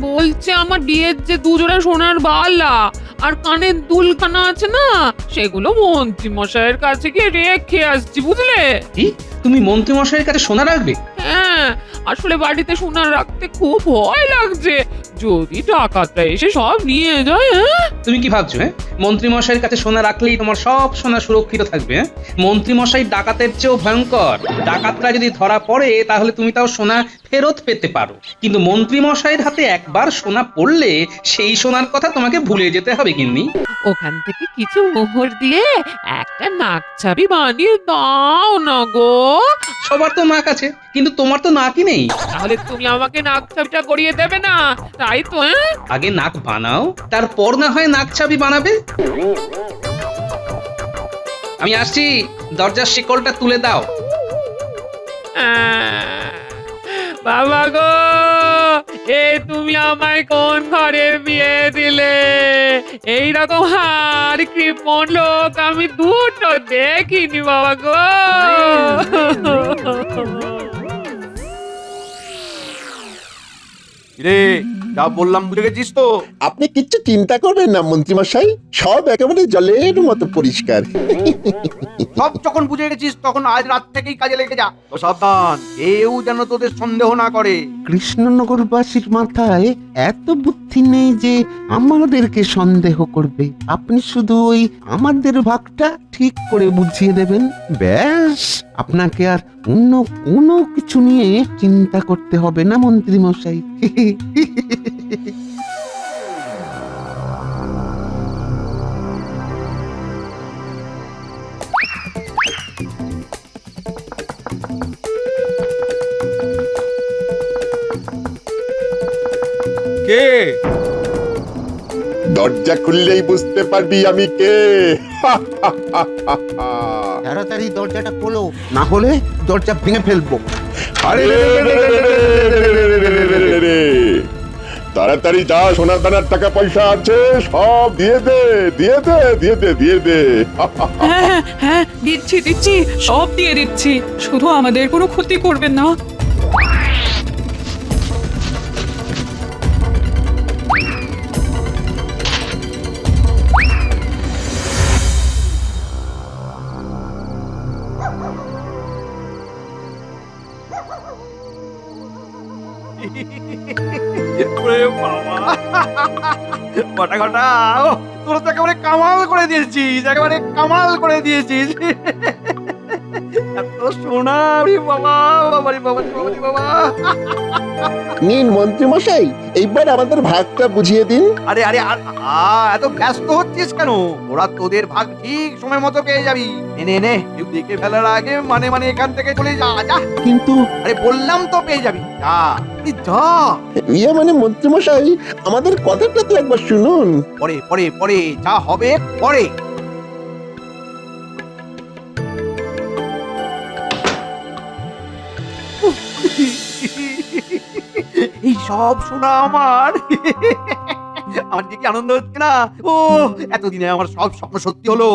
বলছে আমার বিয়ের যে দুজোড়া সোনার বালা আর কানের দুলখানা আছে না, সেগুলো মন্ত্রী মশাইয়ের কাছে গিয়ে রেখে আসছি, বুঝলে? কি তুমি মন্ত্রী মশাইয়ের কাছে সোনা রাখবে? হ্যাঁ, আসলে বাড়িতে সোনা রাখতে খুব ভয় লাগছে, যদি ডাকাতরা এসে সব নিয়ে যায়। হ্যাঁ, তুমি কি ভাবছো মন্ত্রী মশাইয়ের কাছে সোনা রাখলেই তোমার সব সোনা সুরক্ষিত থাকবে? মন্ত্রী মশাই ডাকাতের চেয়েও ভয়ঙ্কর। ডাকাতরা যদি ধরা পড়ে তাহলে তুমি তাও সোনা ফেরত পেতে পারো, কিন্তু মন্ত্রী মশাইয়ের হাতে একবার সোনা পড়লে সেই সোনার কথা তোমাকে ভুলে যেতে হবে গিন্নি। ওখান থেকে কিছু মোহর দিয়ে একটা নাকছাবি বানিয়ে দাও না গো। সবার তো নাক আছে, কিন্তু তোমার তো নাকই নেই। তাহলে তুমি আমাকে নাকছাবিটা করিয়ে দেবে না, তাই তো? আগে নাক বানাও, তারপর না হয় নাক ছাবি বানাবে। আমি আসছি, দরজার শিকলটা তুলে দাও। বাবা গো, এ তুমি আমায় কোন ঘরে বিয়ে দিলে? এইরকম হার কৃপণ লোক আমি দুটো দেখিনি বাবা গো। রে, যা বললাম বুঝে গেছিস তো? আপনি কিচ্ছু চিন্তা করবেন না মন্ত্রীমশাই, সব একেবারে জলের মতো পরিষ্কার। সব যখন বুঝে গেছিস তখন আজ রাত থেকেই কাজে লেগে যা। তো সাবধান, কেউ যেন তোদের সন্দেহ না করে। কৃষ্ণনগরবাসীর মাথায় এত বুদ্ধি নেই যে আমাদেরকে সন্দেহ করবে। আপনি শুধু ওই আমাদের ভাগটা ঠিক করে বুঝিয়ে দেবেন, ব্যাস আপনাকে আর অন্য কোনো কিছু নিয়ে চিন্তা করতে হবে না মন্ত্রী মশাই। কে? দরজা খুললেই বুঝতে পারবি আমি কে। তাড়াতাড়ি দরজাটা খোলো, না হলে দরজা ভেঙে ফেলবো। আরে রে রে রে রে রে রে রে রে। তাড়াতাড়ি যা, সোনা দানার টাকা পয়সা আছে সব দিয়ে দে, দিয়ে দে, দিয়ে দে, দিয়ে দে। হ্যাঁ হ্যাঁ, দিচ্ছি দিচ্ছি, সব দিয়ে দিচ্ছি, শুধু আমাদের কোনো ক্ষতি করবেন না। ওরে বাবা, কটা কটা, তোরা তো একেবারে কামাল করে দিয়েছিস, একেবারে কামাল করে দিয়েছিস। এত সোনা, রে বাবা, বাবা রে বাবা, বাবা রে বাবা। নিন মন্ত্রীমশাই, এইবার আমাদের ভাগটা বুঝিয়ে দিন। আরে আরে এত ব্যস্ত হচ্ছিস কেন? ওরা তোদের ভাগ ঠিক সময় মতো পেয়ে যাবি। নে নে, কেউ দেখে ফেলার আগে মানে মানে এখান থেকে চলে যা, যা। কিন্তু আরে বললাম তো পেয়ে যাবি, যা যা। ইয়ে মানে মন্ত্রীমশাই, আমাদের কথাটা তো একবার শুনুন। পরে পরে পরে যা হবে পরে। এই সব শোনা আমার আমার যে কি আনন্দ হচ্ছে না। ও, এতদিনে আমার সব স্বপ্ন সত্যি হলো।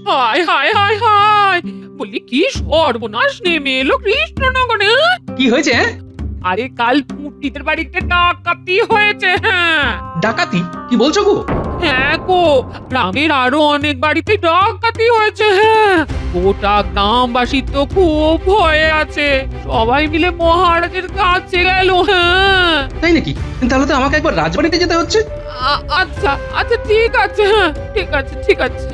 হায় হায় হায় হায়, বলি কি সর্বনাশ নেমে এলো কৃষ্ণনগরে। কি হয়েছে? আরে কাল পুটিদের বাড়িতে ডাকাতি হয়েছে। হ্যাঁ ডাকাতি? কি বলছো গো? হ্যাঁ গো, গ্রামের আরো অনেক বাড়িতে ডাকাতি হয়েছে। হ্যাঁ, গোটা গ্রামবাসী তো খুব ভয়ে আছে, সবাই মিলে মহারাজের কাছে গেল। হ্যাঁ, তাই নাকি? তাহলে তো আমাকে একবার রাজবাড়িতে যেতে হচ্ছে। আচ্ছা আচ্ছা, ঠিক আছে। হ্যাঁ, ঠিক আছে ঠিক আছে।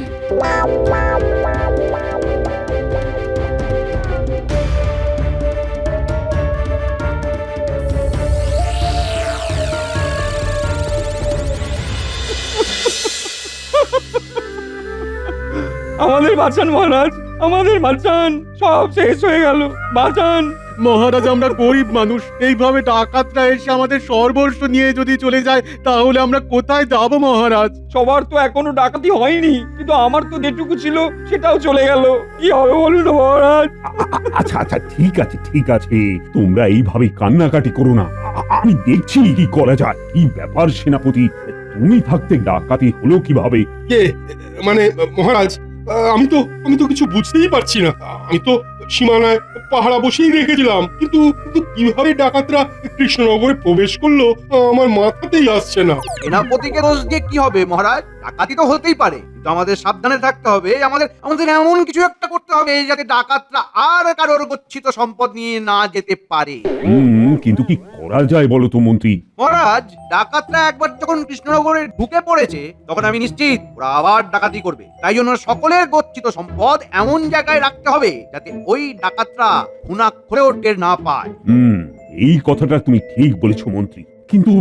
আমাদের বাঁচান মহারাজ, আমাদের বাঁচান, সব শেষ হয়ে গেল, বাঁচান। মহারাজ, আমরা গরিব মানুষ, এইভাবে ডাকাতরা এসে আমাদের সর্বস্ব নিয়ে যদি চলে যায় তাহলে আমরা কোথায় যাব মহারাজ? সবার তো এখনো ডাকাতি হয়নি, কিন্তু আমার তো যেটুকু ছিল সেটাও চলে গেল, কি হবে বলুন তো মহারাজ? আচ্ছা আচ্ছা, ঠিক আছে ঠিক আছে, তোমরা এইভাবে কান্নাকাটি করো না। আমি দেখছি কি করা যায়। কি ব্যাপার সেনাপতি, তুমি থাকতে ডাকাতি হলো কিভাবে? কে মানে মহারাজ, আমি তো কিছু বুঝতেই পারছি না। আমি তো সীমানায় পাহারা বসেই রেখেছিলাম, কিন্তু কিভাবে ডাকাতরা কৃষ্ণনগরে প্রবেশ করলো আমার মাথাতেই আসছে না। সেনাপতিকে দোষ দিয়ে কি হবে মহারাজ? ডাকাতি তো হতেই পারে, কিন্তু আমাদের সাবধানে থাকতে হবে। আমাদের এমন কিছু একটা করতে হবে যাতে ডাকাতরা আর কারোর গচ্ছিত সম্পদ নিয়ে না যেতে পারে। কিন্তু কি করা যায় বলো তো মন্ত্রী? মহারাজ, ডাকাতরা একবার যখন কৃষ্ণনগরে ঢুকে পড়েছে তখন আমি নিশ্চিত ওরা আবার ডাকাতি করবে। তাই জন্য সকলের গচ্ছিত সম্পদ এমন জায়গায় রাখতে হবে যাতে ওই ডাকাতরা ঘুণাক্ষরেও টের না পায়। এই কথাটা তুমি ঠিক বলেছো মন্ত্রী, কিন্তু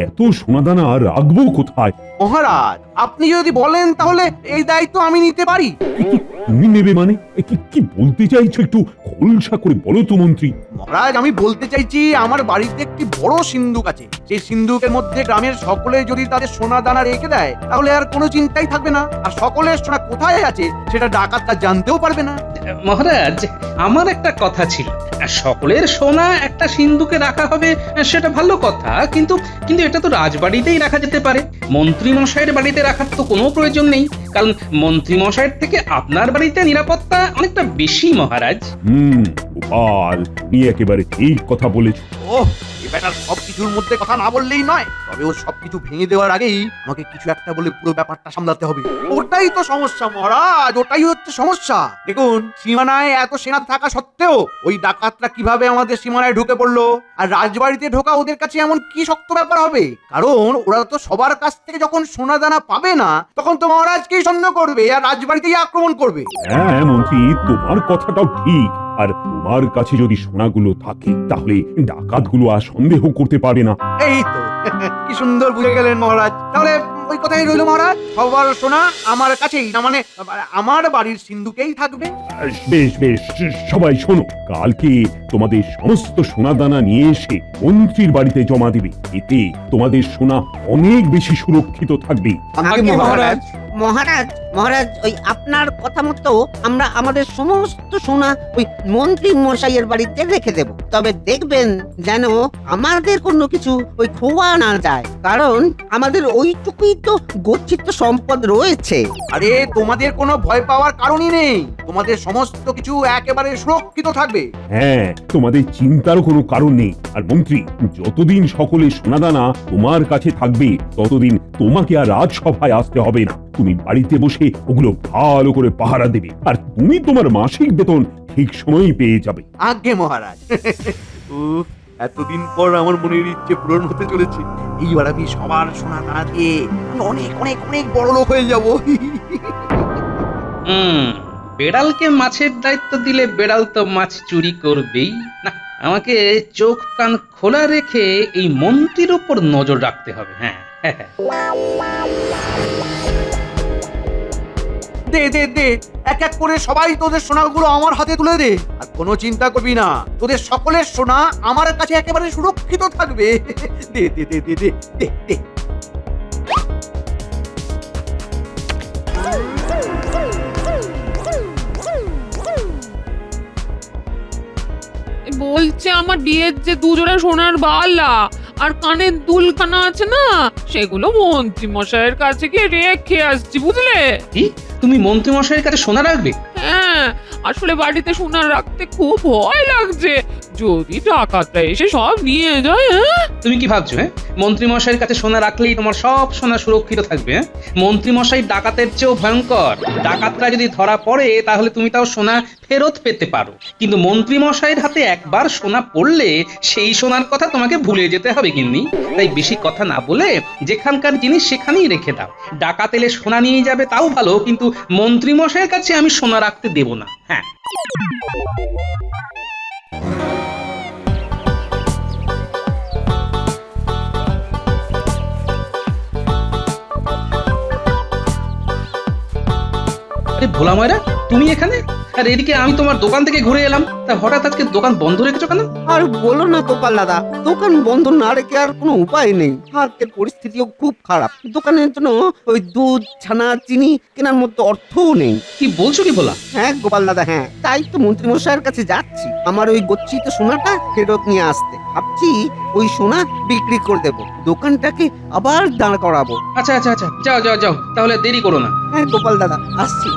এত সোনাদানা রাখবো কোথায়? মহারাজ, আপনি যদি বলেন তাহলে এই দায়িত্ব আমি নিতে পারি। তুমি নেবে মানে? কি বলতে চাইছো একটু খোলসা করে বলো তো মন্ত্রী। মহারাজ, আমি বলতে চাইছি আমার বাড়িতে একটি বড় সিন্ধুক আছে। সেই সিন্ধুকের মধ্যে গ্রামের সকলে যদি তাদের সোনা দানা রেখে দেয় তাহলে আর কোনো চিন্তাই থাকবে না, আর সকলের সোনা কোথায় আছে সেটা ডাকাতরা জানতেও পারবে না। মহারাজ, আমার একটা কথা ছিল, সকলের সোনা একটা সিন্ধুকে রাখা হবে সেটা ভালো কথা, কিন্তু এটা তো রাজবাড়িতেই রাখা যেতে পারে। মন্ত্রী মশাইয়ের বাড়িতে রাখার তো কোনো প্রয়োজন নেই, কারণ মন্ত্রী মশাইয়ের থেকে আপনার বাড়িতে নিরাপত্তা অনেকটা বেশি মহারাজ। গোপাল, তুমি একেবারে ঠিক কথা বলেছো। ওহ, এবার সবকিছুর মধ্যে কথা না বললেই নয়, তবে ও সবকিছু ভেঙে দেওয়ার আগেই আমাকে কিছু একটা বলে পুরো ব্যাপারটা সামলাতে হবে। ওটাই তো সমস্যা মহারাজ, ওটাই হচ্ছে সমস্যা। দেখুন, সীমানায় এত সেনা থাকা সত্ত্বেও ওই ডাকাতরা কিভাবে আমাদের সীমানায় ঢুকে পড়লো, আর রাজবাড়িতে ঢোকা ওদের কাছে এমন কি শক্ত ব্যাপার হবে? কারণ ওরা তো সবার কাছ থেকে যখন সোনা দানা পাবে না তখন তো মহারাজকেই সন্দেহ করবে আর রাজবাড়িতেই আক্রমণ করবে। হ্যাঁ মন্ত্রী, তোমার কথাটাও ঠিক। আর তোমার কাছে যদি সোনাগুলো থাকে তাহলে ডাকাতগুলো আর সন্দেহ করতে পারবে না। এই তো কি সুন্দর বুঝে গেলেন মহারাজ। তাহলে ওই কথাই রইল মহারাজ, সবার সোনা আমার কাছেই, না মানে আমার বাড়ির সিন্ধুকেই থাকবে। বেশ বেশ, সবাই শোনো, কালকে তোমাদের সমস্ত সোনা দানা নিয়ে এসে মন্ত্রীর বাড়িতে জমা দিবে। এতে তোমাদের সোনা অনেক বেশি সুরক্ষিত থাকবে। আগে মহারাজ। মহারাজ মহারাজ, ওই আপনার কথা মতো আমরা আমাদের সমস্ত সোনা ওই মন্ত্রী মশাইয়ের বাড়িতে রেখে দেব। তবে দেখবেন যেন আমাদের কোনো কিছু ওই খোয়া না যায়, কারণ আমাদের ওইটুকুই তো গচ্ছিত সম্পদ রয়েছে। আরে তোমাদের কোনো ভয় পাওয়ার কারণই নেই, তোমাদের সমস্ত কিছু একেবারে সুরক্ষিত থাকবে। হ্যাঁ, তোমাদের চিন্তারও কোনো কারণ নেই। আর মন্ত্রী, যতদিন সকলে সোনাদানা তোমার কাছে থাকবে ততদিন তোমাকে আর রাজসভায় আসতে হবে না। তুমি বাড়িতে বসে ওগুলো ভালো করে পাহারা দেবে, আর তুমি তোমার মাসিক বেতন ঠিক সময়ই পেয়ে যাবে। আজ্ঞে মহারাজ। উফ, এতদিন পর আমার মনের ইচ্ছে পূরণ হতে চলেছে। এইবার আমি সবার সোনা দানা দিয়ে অনেক অনেক অনেক বড় লোক হয়ে যাব। বেড়ালকে মাছের দায়িত্ব দিলে বেড়াল তো মাছ চুরি করবেই না। আমাকে চোখ কান খোলা রেখে এই মন্ত্রীর উপর নজর রাখতে হবে। হ্যাঁ, দে দে দে, এক এক করে সবাই তোদের সোনাগুলো আমার হাতে তুলে দে। আর কোনো চিন্তা করবি না, তোদের সকলের সোনা আমার কাছে একেবারে সুরক্ষিত থাকবে। দে দে দে দে দে দে দে। বলছে আমার বিয়ের যে দুজোড়া সোনার বালা আর কানের দুলখানা আছে না, সেগুলো মন্ত্রী মশাইয়ের কাছে গিয়ে রেখে আসছি, বুঝলে? কি, তুমি মন্ত্রী মশাইয়ের কাছে সোনা রাখবে? হ্যাঁ, আসলে বাড়িতে সোনা রাখতে খুব ভয় লাগছে, যদি ডাকাতরা এসে সব নিয়ে যায়। হ্যাঁ, তুমি কি ভাবছো মন্ত্রী মশাইয়ের কাছে সোনা রাখলেই তোমার সব সোনা সুরক্ষিত থাকবে? মন্ত্রী মশাই ডাকাতের চেয়েও ভয়ঙ্কর। ডাকাতরা যদি ধরা পড়ে তাহলে তুমি তাও সোনা ফেরত পেতে পারো, কিন্তু মন্ত্রী মশাইয়ের হাতে একবার সোনা পড়লে সেই সোনার কথা তোমাকে ভুলে যেতে হবে গিন্নি। তাই বেশি কথা না বলে যেখানকার জিনিস সেখানেই রেখে দাও। ডাকাত এলে সোনা নিয়ে যাবে তাও ভালো, কিন্তু মন্ত্রী মশাইয়ের কাছে আমি সোনা রাখতে দেব না। হ্যাঁ, ভোলা ময়রা, তুমি এখানে? আর এদিকে আমি তোমার দোকান থেকে ঘুরে এলাম, তা হঠাৎ আজকে দোকান বন্ধ রেখেছো কেন? আর বলো না গোপাল দাদা, দোকান বন্ধ না রেখে আর কোনো উপায় নেই। হাতের পরিস্থিতিও খুব খারাপ, দোকানের জন্য ওই দুধ, ছানা, চিনি কেনার মতো অর্থও নেই। কি বলছো কি বলা? হ্যাঁ গোপাল দাদা, হ্যাঁ, তাই তো মন্ত্রী মশাইয়ের কাছে যাচ্ছি আমার ওই গচ্ছিত সোনাটা ফেরত নিয়ে আসতে। ভাবছি ওই সোনা বিক্রি করে দেবো, দোকানটাকে আবার দাঁড় করাবো। আচ্ছা আচ্ছা আচ্ছা, যাও যাও যাও, তাহলে দেরি করো না। হ্যাঁ গোপাল দাদা, আসছি।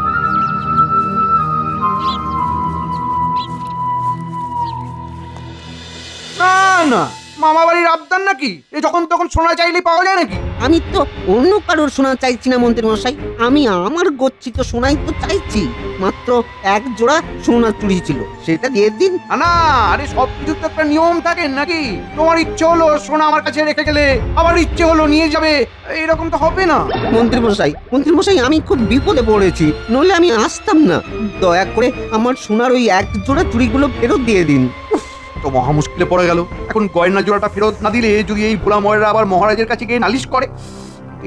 না না, মামা বাড়ির আবদার নাকি? এই যখন তখন সোনা চাইলে পাওয়া যায় নাকি? আমি তো অন্য কারোর সোনা চাইছি না মন্ত্রী মশাই, আমি আমার গচ্ছিত সোনাই তো চাইছি। মাত্র এক জোড়া সোনা চুরি ছিল, সেটা দিয়ে দিন। না না, আরে সব কিছুর তো একটা নিয়ম থাকে নাকি? তোমার ইচ্ছে হলো সোনা আমার কাছে রেখে গেলে, আবার ইচ্ছে হলো নিয়ে যাবে, এরকম তো হবে না। মন্ত্রী মশাই, আমি খুব বিপদে পড়েছি, নইলে আমি আসতাম না। দয়া করে আমার সোনার ওই এক জোড়া চুড়িগুলো ফেরত দিয়ে দিন। তো মহা মুশকিলে পড়ে গেল। এখন গয়না জোড়াটা ফেরত না দিলে যদি এই ভোলা ময়রা আবার মহারাজের কাছে গিয়ে নালিশ করে,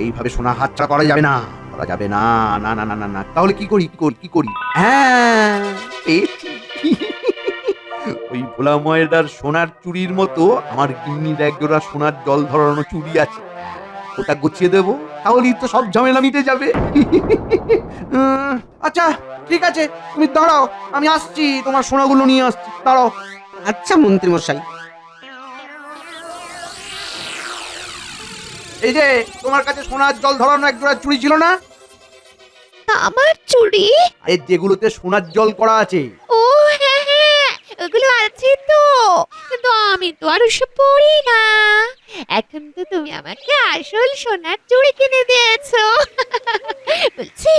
এইভাবে সোনা হাতছাড়া করা যাবে না, করা যাবে না। না না না না না, তাহলে কি করি কি করি? হ্যাঁ, পেয়েছি। ওই ভোলা ময়রার সোনার চুড়ির মতো আমার গিন্নির এক জোড়া সোনার জল ধরানো চুড়ি আছে, ওটা গুছিয়ে দেবো, তাহলেই তো সব ঝামেলা মিটে যাবে। আচ্ছা ঠিক আছে, তুমি দাঁড়াও, আমি আসছি, তোমার সোনাগুলো নিয়ে আসছি, দাঁড়াও। আচ্ছা মন্ত্রী মশাই। এই যে তোমার কাছে সোনার জল ধরানো এক জোড়া চুড়ি ছিল না? আমার চুড়ি? আরে যেগুলোতে সোনার জল করা আছে। ও হ্যাঁ হ্যাঁ, ওগুলো আছে তো, কিন্তু আমি তো আর ওসব পড়ি না। এখন তো তুমি আমাকে আসল সোনার চুড়ি কিনে দিয়েছো। বলছি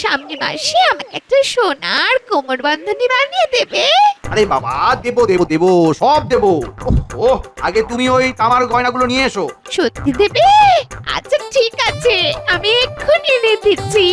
সামনে মাসে আমাকে একটা সোনার কোমর বন্ধনী বানিয়ে দেবে? আরে বাবা, দেবো দেবো দেবো, সব দেবো। ও আগে তুমি ওই তামার গয়নাগুলো নিয়ে এসো। সত্যি দেবে? আচ্ছা ঠিক আছে, আমি এক্ষুনি এনে দিচ্ছি।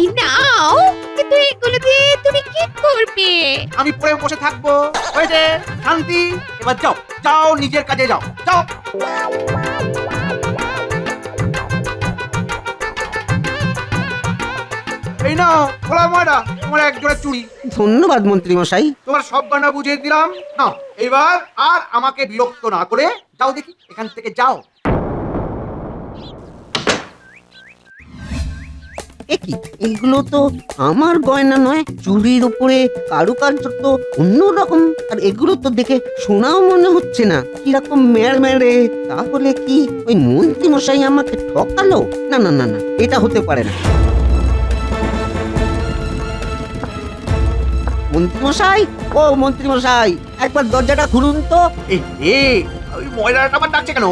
এই নাও, কিন্তু এগুলো দিয়ে তুমি কি করবে? আমি পরে বসে থাকবো। হয়েছে, শান্তি। এবার যাও যাও, নিজের কাজে যাও, যাও। এই নাও ভোলা ময়রা, তোমার এক জোড়া চুড়ি। ধন্যবাদ মন্ত্রী মশাই। তোমার সব গয়না বুঝিয়ে দিলাম। নাও এবার আর আমাকে বিরক্ত না করে যাও দেখি, এখান থেকে যাও। কি এগুলো তো আমার গয়না নয়, চুরির উপরে কারুকার্য তো অন্যরকম, আর এগুলো তো দেখে সোনাও মনে হচ্ছে না, কিরকম মেড় মেড়ে। তাহলে কি ওই মন্ত্রী মশাই আমাকে ঠকালো? না না না না, এটা হতে পারে না। মন্ত্রী মশাই, ও মন্ত্রী মশাই, একবার দরজাটা খুলুন তো। এই ওই ময়রাটা আবার ডাকছে কেন?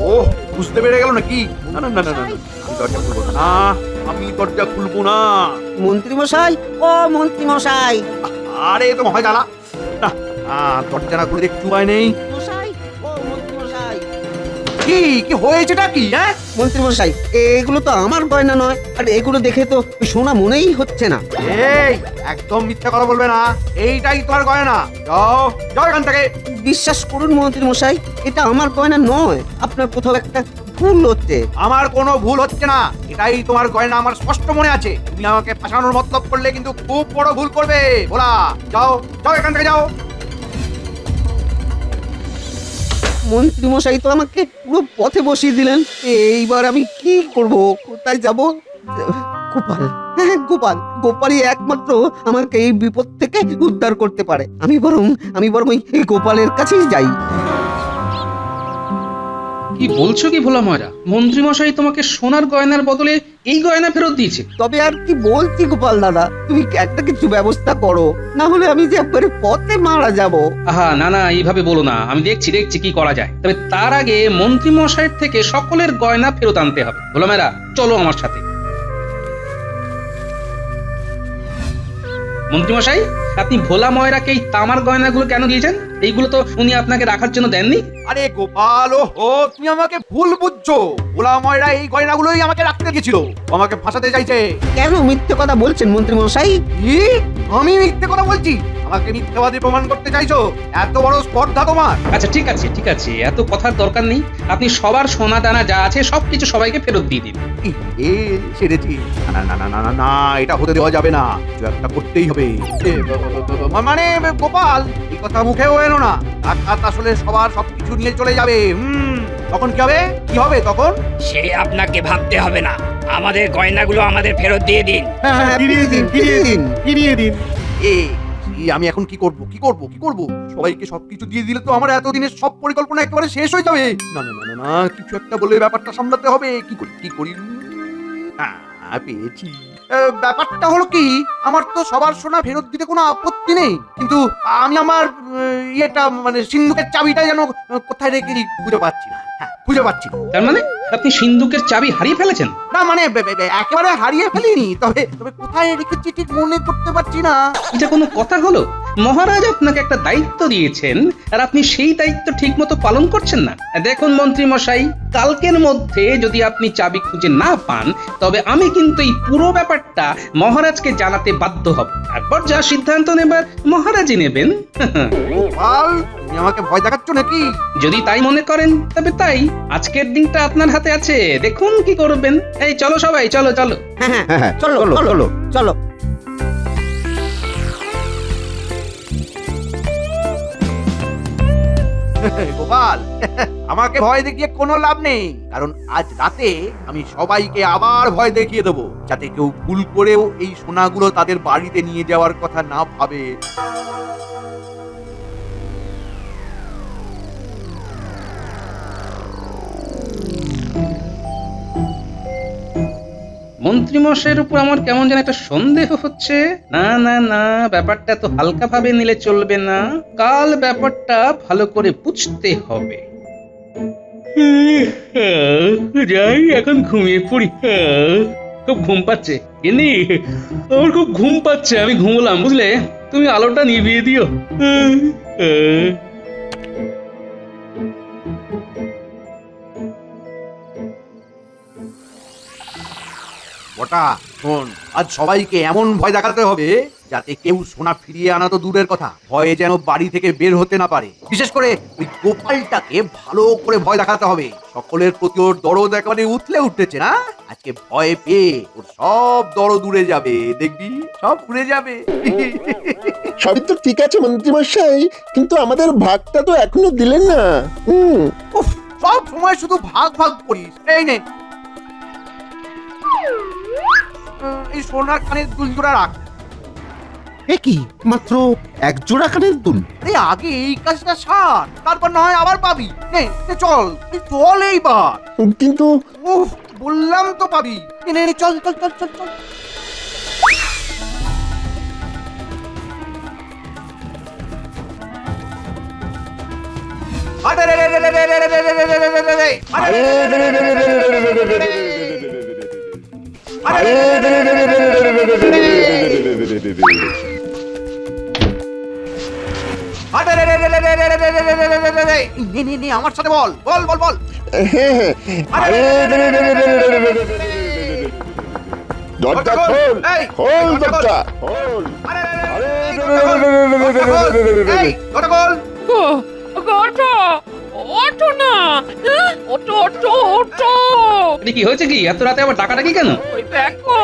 ও বুঝতে পেরে গেল নাকি? না না না না না, আমি দরজা খুলবো না, আমি দরজা খুলবো না। মন্ত্রী মশাই, ও মন্ত্রী মশাই। আরে তো মহা জ্বালা। না, দরজা না খুলে দেখতে উপায় নেই। মশাই, ও মন্ত্রী মশাই। কি কি হয়েছেটা কি? হ্যাঁ মন্ত্রী মশাই, এগুলো তো আমার গয়না নয়, আর এগুলো দেখে তো সোনা মনেই হচ্ছে না। এই একদম মিথ্যা কথা বলবে না, এইটাই তোমার গয়না। যাও যাও এখান থেকে। বিশ্বাস করুন মন্ত্রী মশাই, এটা আমার গয়না নয়, আপনার কোথাও একটা ভুল হচ্ছে। আমার কোনো ভুল হচ্ছে না, এটাই তোমার গয়না, আমার স্পষ্ট মনে আছে। তুমি আমাকে ফাঁসানোর মতলব করলে কিন্তু খুব বড় ভুল করবে। বলা যাও যাও এখান থেকে যাও। মন্ত্রী মশাই তো আমাকে পুরো পথে বসিয়ে দিলেন, এইবার আমি কি করব? কোথায় যাব? গোপাল, হ্যাঁ গোপাল, গোপালই একমাত্র আমাকে এই বিপদ থেকে উদ্ধার করতে পারে। আমি বরং এই গোপালের কাছেই যাই। কি বলছো কি ভোলা ময়রা? মন্ত্রী মশাই তোমাকে সোনার গয়নার বদলে এই গয়না ফেরত দিয়েছে? তবে আর কি বলছি গোপাল দাদা, তুমি একটা কিছু ব্যবস্থা করো, না হলে আমি যে একবারে পথে মারা যাব। আহা না না, এইভাবে বলো না, আমি দেখছি কি করা যায়। তবে তার আগে মন্ত্রী মশাইয়ের থেকে সকলের গয়না ফেরত আনতে হবে। ভোলা ময়রা, চলো আমার সাথে। মন্ত্রী মশাই, আপনি ভোলা ময়রাকে এই তামার গয়নাগুলো কেন দিয়েছেন? এইগুলো তো উনি আপনাকে রাখার জন্য দেননি। আরে গোপাল, ও তুমি আমাকে ভুল বুঝছো। ভোলা ময়রা এই গয়নাগুলোই আমাকে রাখতে গেছিল, আমাকে ফাঁসাতে চাইছে। কেন মিথ্যে কথা বলছেন মন্ত্রী মশাই? কি? আমি মিথ্যে কথা বলছি? আমাকে মিথ্যাবাদী প্রমাণ করতে চাইছো? এত বড় স্পর্ধা তোমার? আচ্ছা ঠিক আছে ঠিক আছে, এত কথার দরকার নেই। আপনি সবার সোনা দানা যা আছে সবকিছু সবাইকে ফেরত দিয়ে দিন। এ সেরেছি। না না না না না না, এটা হতে দেওয়া যাবে না, কিছু একটা করতেই হবে। মানে গোপাল, এই কথা মুখেও এনো না। ডাকাত আসলে সবার সবকিছু নিয়ে চলে যাবে। তখন কি হবে? কি হবে তখন? সে আপনাকে ভাবতে হবে না, আমাদের গয়নাগুলো আমাদের ফেরত দিয়ে দিন। হ্যাঁ, ফিরিয়ে দিন ফিরিয়ে দিন ফিরিয়ে দিন। আমি এখন কি করব কি করব কি করব? সবাইকে সবকিছু দিয়ে দিলে তো আমার এতদিনের সব পরিকল্পনা একেবারে শেষ হয়ে যাবে। না না না না না, কিছু একটা বলে ব্যাপারটা সামলাতে হবে। কি করি কি করি? পেয়েছি। ব্যাপারটা হলো কি, আমার তো সবার সোনা ফেরত দিতে কোনো আপত্তি নেই, কিন্তু আমি আমার ইয়েটা মানে সিন্ধুকের চাবিটা যেন কোথায় রেখেছি খুঁজে পাচ্ছি না। খুঁজে পাচ্ছি না। তার মানে আপনি সিন্ধুকের চাবি হারিয়ে ফেলেছেন? না মানে একেবারে হারিয়ে ফেলিনি, তবে তবে কোথায় রেখেছি ঠিক মনে করতে পারছি না। এটা কোনো কথা হলো? মহারাজ আপনাকে একটা দায়িত্ব দিয়েছেন আর আপনি সেই দায়িত্ব ঠিক মতো পালন করছেন না। দেখুন মন্ত্রী মশাই, কালকের মধ্যে যদি আপনি চাবি খুঁজে না পান তবে আমি কিন্তু এই পুরো ব্যাপারটা মহারাজকে জানাতে বাধ্য হব। তারপর যা সিদ্ধান্ত নেবার মহারাজই নেবেন। গোপাল, তুমি আমাকে ভয় দেখাচ্ছ নাকি? যদি তাই মনে করেন তবে তাই। আজকের দিনটা আপনার হাতে আছে, দেখুন কি করবেন। এই চলো সবাই, চলো চলো। হ্যাঁ, চলো চলো চলো। গোপাল, আমাকে ভয় দেখিয়ে কোনো লাভ নেই, কারণ আজ রাতে আমি সবাইকে আবার ভয় দেখিয়ে দেবো, যাতে কেউ ভুল করেও এই সোনাগুলো তাদের বাড়িতে নিয়ে যাওয়ার কথা না ভাবে। মন্ত্রীমশাইয়ের উপর আমার কেমন যেন একটা সন্দেহ হচ্ছে। না না না, ব্যাপারটা তো হালকা ভাবে নিলে চলবে না। কাল ব্যাপারটা ভালো করে বুঝতে হবে। যাই এখন ঘুমিয়ে পড়ি। খুব ঘুম পাচ্ছে এমনি, আমার খুব ঘুম পাচ্ছে। আমি ঘুমলাম বুঝলে, তুমি আলোটা নিভিয়ে দিও। ওটা শোন, আজ সবাইকে এমন ভয় দেখাতে হবে যাতে কেউ সোনা ফিরিয়ে আনা তো দূরের কথা, ভয়ে যেন বাড়ি থেকে বের হতে না পারে। বিশেষ করে ওই গোপালটাকে ভালো করে ভয় দেখাতে হবে। সকলের প্রতি ওর দরদ একেবারে উঠলে উঠতেছে না। আজকে ভয় পেয়ে ওর সব দরদ উড়ে যাবে, দেখবি সব উড়ে যাবে। সবই তো ঠিক আছে মন্ত্রীমশাই, কিন্তু আমাদের ভাগটা তো এখনো দিলেন না। উফ, সব সময় শুধু ভাগ ভাগ করিস। এই নে, এই সোনার কানের দুল জোড়া রাখ। এ কি, মাত্র এক জোড়া কানের দুল? এই আগে এই কাজটা সার, তারপর না হয় আবার পাবি। নে নে, চল চল এইবার। কিন্তু উফ, বললাম তো পাবি। নে নে নে, চল চল চল চল চল। আরে রে রে রে রে রে রে রে রে রে রে রে রে। আরে রে রে রে রে রে রে রে রে রে রে। আরে রে রে রে রে রে রে রে রে রে। আরে রে রে রে রে রে রে রে রে রে রে রে রে রে। নে নে নে, আমার সাথে বল বল বল বল। আরে রে রে রে রে রে রে রে রে রে। দরজা খোল, খোল দরজা খোল। আরে রে রে আরে রে রে রে রে রে রে রে রে রে। এই দরজা খোল। ওঠো ওঠো না, ওঠো ওঠো ওঠো। এটা কি হয়েছে? কি এত রাতে আবার ডাকাডাকি কেন? ওই দেখো,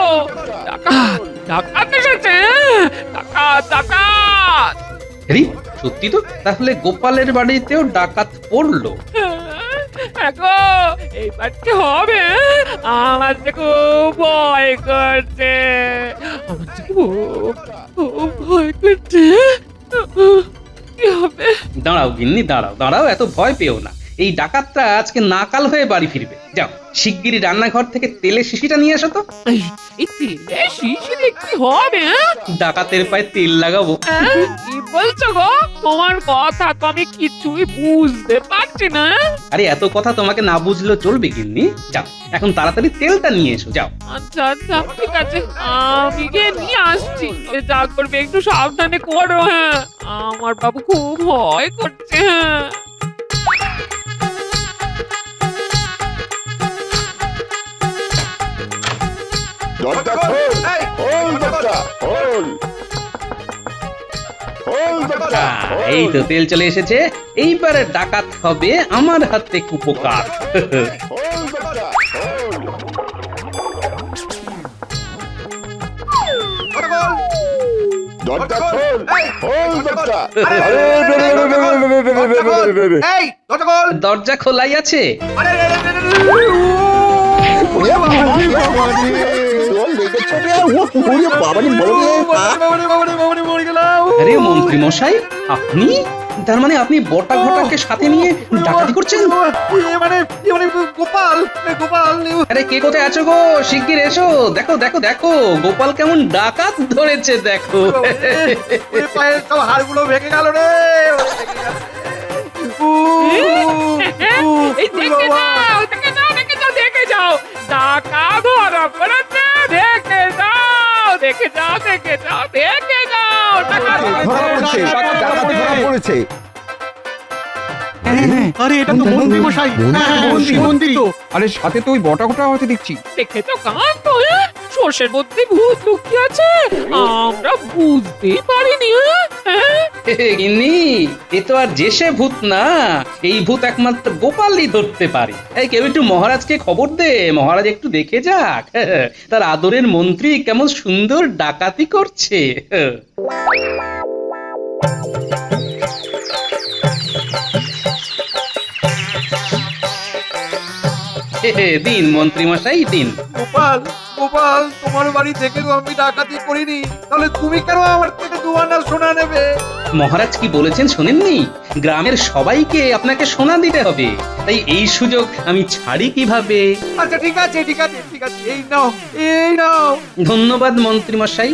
ডাকাত ডাকাত এসেছে, ডাকাত ডাকাত। আরে সত্যি তো, তাহলে গোপালের বাড়িতেও ডাকাত পড়লো। গো, এইবার কি হবে? আমার যে খুব ভয় করছে, আমার যে খুব ভয় করছে। কি হবে? দাঁড়াও গিন্নি, দাঁড়াও দাঁড়াও, এত ভয় পেও না। এই ডাকাতটা আজকে নাকাল হয়ে বাড়ি ফিরবে। যাও শিগগিরই রান্নাঘর থেকে তেলের শিশিটা নিয়ে আসো তো। এই তেলে শিশিরে কি হবে? ডাকাতের পায়ে তেল লাগাবো। কি বলছো গো? তোমার কথা তো আমি কিছুই বুঝতে পারছি না। আরে এত কথা তোমাকে না বুঝলেও চলবে গিন্নি। যাও এখন তাড়াতাড়ি তেলটা নিয়ে এসো, যাও। আচ্ছা আচ্ছা ঠিক আছে, আমি গিয়ে নিয়ে আসছি। যা করবে একটু সাবধানে করো। হ্যাঁ, আমার বাবু খুব ভয় করছে। হ্যাঁ, দরজা খোল, খোল দরজা খোল, খোল। এই তো তেল চলে এসেছে, এইবারে ডাকাত হবে আমার হাতে কুপোকার। খোল বেটা, খোল। দরজা খোল, খোল বেটা। আরে রে রে রে রে রে রে রে রে। এই দরজা খোল। দরজা খোলাই আছে। আরে রে রে রে রে রে। ওরে বাবা রে, জল লেগেছে রে, ওরে বাবা রে, বড় রে, বাবারে মরে গেলাম। আরে মন্ত্রী মশাই, আপনি? তার মানে আপনি বটা ঘটাকে সাথে নিয়ে ডাকাতি করছেন? এ মানে গোপাল, গোপাল। আরে কে কোথায় আছো গো? শিগগির এসো, দেখো দেখো দেখো, গোপাল কেমন ডাকাত ধরেছে দেখো। ওরে পায়ের সব হাড়গুলো ভেঙে গেল রে। এই দেখে যাও, দেখে যাও, দেখে যাও, দেখে যাও, টাকা ধরা পড়েছে, দেখে যাও, দেখে যাও, দেখে যাও, দেখে যাও, টাকা ধরা পড়েছে। আরে এটা তো মন্ত্রী মশাই, মন্ত্রী তো। আরে সাথে তো ওই বটা ঘটা আছে দেখছি। দেখেছো কান্ত, সর্ষের মধ্যে ভূত লুকিয়ে আছে, আমরা বুঝতেই পারিনি। গিন্নি, এ তো আর যে সে ভূত না, এই ভূত একমাত্র গোপালই ধরতে পারে। এই কেউ একটু মহারাজকে খবর দে, মহারাজ একটু দেখে যাক তার আদরের মন্ত্রী কেমন সুন্দর ডাকাতি করছে। দিন মন্ত্রী মশাই দিন। গোপাল, গোপাল, তোমার বাড়ি থেকে তো আমি ডাকাতি করিনি, তাহলে তুমি কেন আমার থেকে 2 আনা সোনা নেবে? মহারাজ কি বলেছেন শোনেননি? গ্রামের সবাইকে আপনাকে সোনা দিতে হবে, তাই এই সুযোগ আমি ছাড়ি কিভাবে? আচ্ছা ঠিক আছে, ঠিক আছে, ঠিক আছে, এই নাও, এই নাও। ধন্যবাদ মন্ত্রী মশাই।